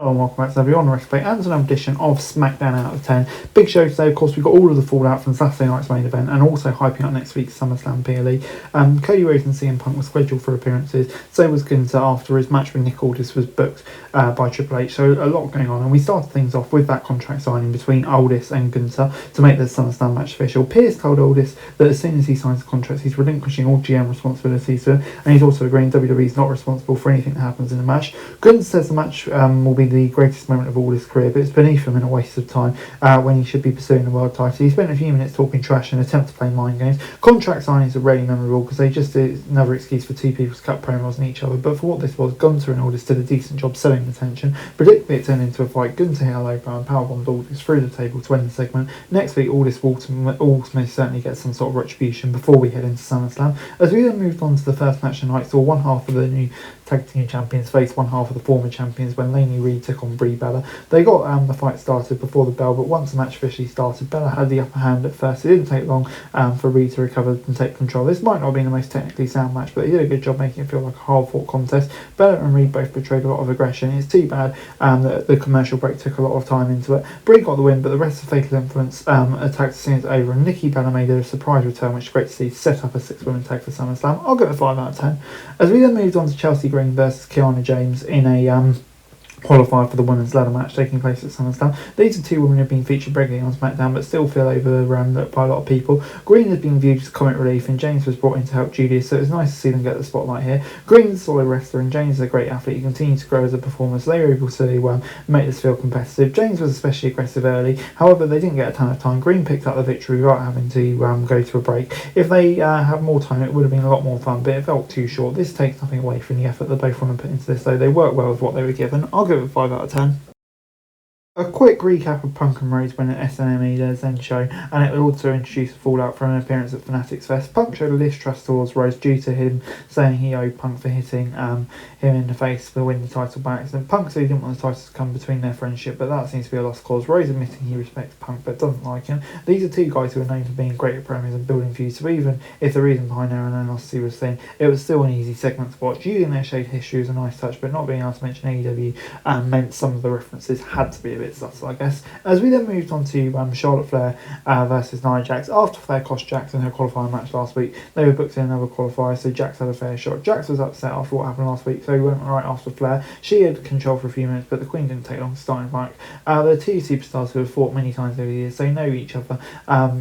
Hello and welcome back to everyone. Wrestling and another edition of Smackdown Out of 10. Big show today, of course. We've got all of the fallout from Saturday night's main event and also hyping up next week's SummerSlam PLE. Cody Rhodes and CM Punk were scheduled for appearances. So was Gunther after his match with Nick Aldis was booked by Triple H. So a lot going on. And we started things off with that contract signing between Aldis and Gunther to make the SummerSlam match official. Pierce told Aldis that as soon as he signs the contract, he's relinquishing all GM responsibilities to him. And he's also agreeing WWE is not responsible for anything that happens in the match. Gunther says the match will be the greatest moment of all his career, but it's beneath him and a waste of time when he should be pursuing the world title. He spent a few minutes talking trash and attempt to play mind games. Contract signings are rarely memorable because they just is another excuse for two people to cut promos on each other, but for what this was, Gunther and Aldis did a decent job selling the tension. Predictably it turned into a fight. Gunther hit a low blow and powerbombed Aldis through the table to end the segment. Next week Aldis will most certainly get some sort of retribution before we head into SummerSlam. As we then moved on to the first match tonight, saw one half of the new tag team champions face one half of the former champions when Laney Reid took on Brie Bella. They got the fight started before the bell, but once the match officially started, Bella had the upper hand at first. It didn't take long for Reid to recover and take control. This might not have been the most technically sound match, but they did a good job making it feel like a hard-fought contest. Bella and Reid both portrayed a lot of aggression. It's too bad that the commercial break took a lot of time into it. Brie got the win, but the rest of Fatal Influence attacked as soon as it was over, and Nikki Bella made a surprise return, which is great to see, set up a 6-woman tag for SummerSlam. I'll give it a 5 out of 10. As we then moved on to Chelsea Green versus Kiana James in a qualified for the women's ladder match taking place at SummerSlam. These are two women who have been featured regularly on SmackDown but still feel overlooked by a lot of people. Green has been viewed as comic relief and James was brought in to help Julius, so it's nice to see them get the spotlight here. Green's a solid wrestler and James is a great athlete. He continues to grow as a performer, so they were able to make this feel competitive. James was especially aggressive early, however they didn't get a ton of time. Green picked up the victory without having to go to a break. If they had more time it would have been a lot more fun, but it felt too short. This takes nothing away from the effort they both want to put into this, though they work well with what they were given. I'll give it a 5 out of 10. A quick recap of Punk and Rhodes win at SNME, their Zen show, and it would also introduce a fallout from an appearance at Fanatics Fest. Punk showed a distrust towards Rhodes due to him saying he owed Punk for hitting him in the face to win the title by accident. Punk said he didn't want the titles to come between their friendship, but that seems to be a lost cause. Rhodes admitting he respects Punk but doesn't like him. These are two guys who are known for being great at promos and building feuds, so even if the reason behind their animosity was thin, it was still an easy segment to watch. Using their shared history was a nice touch, but not being able to mention AEW meant some of the references had to be a bit subtle, I guess. As we then moved on to Charlotte Flair versus Nia Jax. After Flair cost Jax in her qualifying match last week, they were booked in another qualifier, so Jax had a fair shot. Jax was upset after what happened last week, so he went right after Flair. She had control for a few minutes, but the Queen didn't take long to start him back. The two superstars who have fought many times over the years, they know each other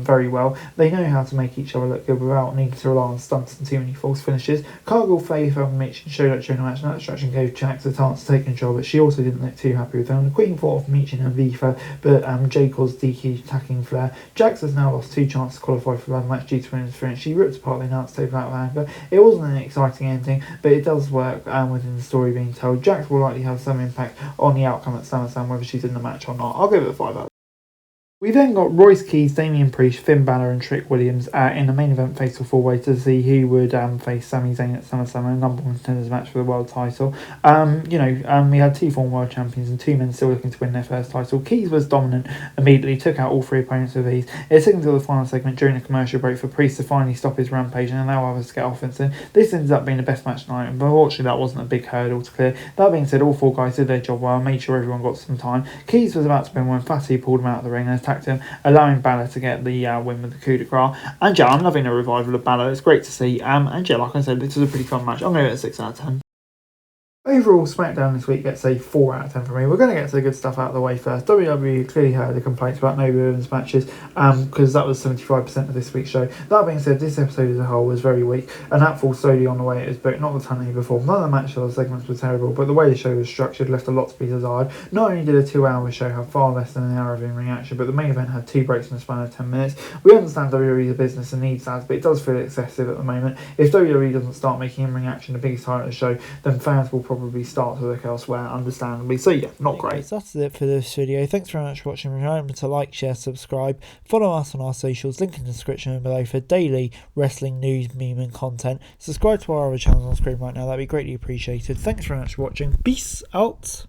very well. They know how to make each other look good without needing to rely on stunts and too many false finishes. Cargill, Faith and Mitch showed up during the match, and that distraction gave Jax a chance to take control, but she also didn't look too happy with them. The Queen fought off Mitch and Viva, but Jay caused DQ attacking Flair. Jax has now lost 2 chances to qualify for the match due to an interference. She ripped apart the announce table out of anger. It wasn't an exciting ending, but it does work within the story being told. Jax will likely have some impact on the outcome at SummerSlam, whether she's in the match or not. I'll give it a 5 out. We then got Royce Keys, Damian Priest, Finn Balor and Trick Williams in the main event fatal 4-way to see who would face Sami Zayn at SummerSlam in a number one contenders match for the world title. We had 2 former world champions and 2 men still looking to win their first title. Keys was dominant immediately, took out all 3 opponents with ease. It took until the final segment during the commercial break for Priest to finally stop his rampage and allow others to get offensive. This ended up being the best match tonight, but unfortunately that wasn't a big hurdle to clear. That being said, all 4 guys did their job well and made sure everyone got some time. Keys was about to win when Fatty pulled him out of the ring and attacked him, allowing Balor to get the win with the coup de grace. And yeah, I'm loving the revival of Balor. It's great to see. And yeah, like I said, this was a pretty fun match. I'm going to give it a 6 out of 10. Overall, SmackDown this week gets a 4 out of 10 from me. We're going to get to the good stuff out of the way first. WWE clearly heard the complaints about no women's matches because that was 75% of this week's show. That being said, this episode as a whole was very weak, and that falls slowly on the way it was booked, not the ton he performed. None of the match or segments were terrible, but the way the show was structured left a lot to be desired. Not only did a 2-hour show have far less than an hour of in-ring action, but the main event had 2 breaks in the span of 10 minutes. We understand WWE's a business and needs ads, but it does feel excessive at the moment. If WWE doesn't start making in-ring action the biggest highlight of the show, then fans will probably start to look elsewhere, understandably. So yeah, not great. So that's it for this video. Thanks very much for watching. Remember to like, share, subscribe, follow us on our socials, link in the description below for daily wrestling news, meme and content. Subscribe to our other channels on screen right now, that'd be greatly appreciated. Thanks very much for watching. Peace out.